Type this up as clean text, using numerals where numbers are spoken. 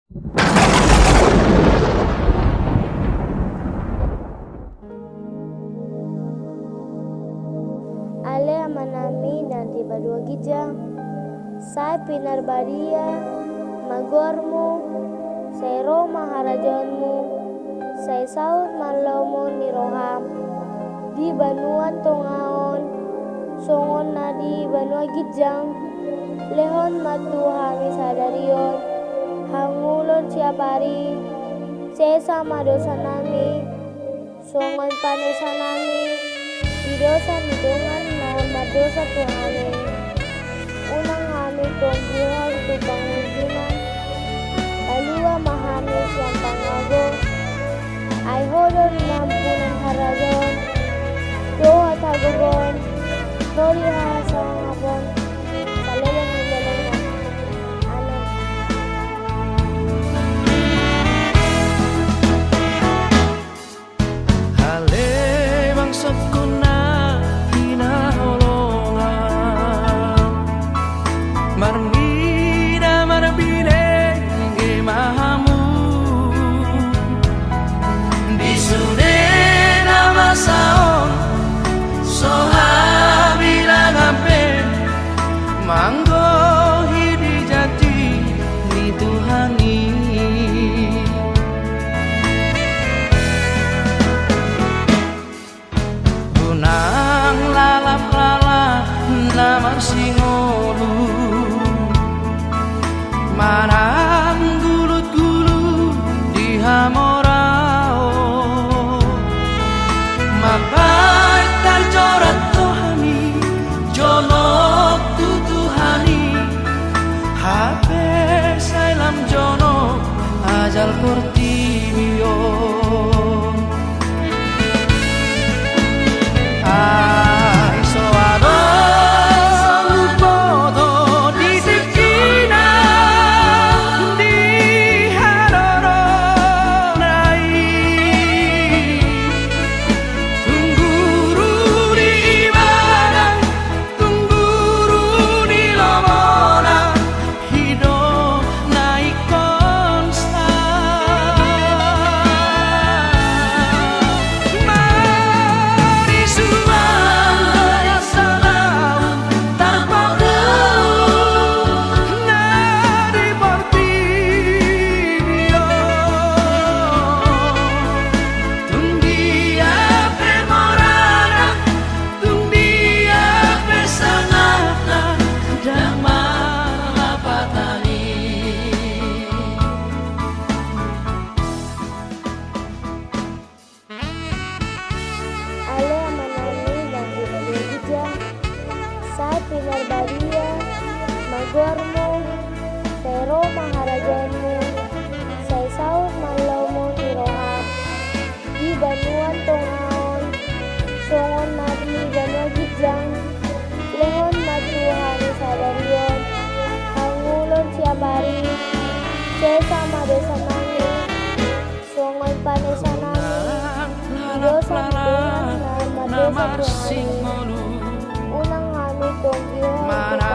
Ale amanami nanti badua gijang, saya pinar badia, magormu, saya Roma harajonmu, saya saud malomo niroham, di banuan tongaon, songon nadi banua gijang, lehon matu hami sadarion, hangulon siapari, saya sama dosa nami, songon panesan nami, di dosa hidungan nama dosa Tuhani, unang kami tonggihan tupang ujiman, alua mahami siyang pangago, ay hodon nampunan harajon, doha tagogon, tori hasang hapon, saleleng nileleng na, anak. Hale bangsat ko na hinaholongan, marmida marbine nge mahamu, di sude nama saon soha bilang ampe manggo hidi jati ni Tuhani. Gunang lalap lala namar singolu, manang gulut-gulut di hamorao, makai tarcorat Tuhani, jolok tu Tuhani, hape sailam jono ajal kortibio. Ay soado podo di sekina di haroro nai, tungguru di ibada, tungguru di lomona, hidup naik konstan. Mari suara salam tanpa dahulu nadi portibio, tundia pemorana, tundia pesanana, damar lapatani. Ale amanami nanti badua gijang, saya pinar badia, magormu, saya Roma harajonmu, saya saud malomo niroham, di banuan tongaon, songon nadi banua gijang, lehon matu hari sadarion, hangulon siapari, saya sama desa nami, songon panesan nami, dosa hidungan nama dosa Namar Tuhani, singolu, unang kami tonggihan mana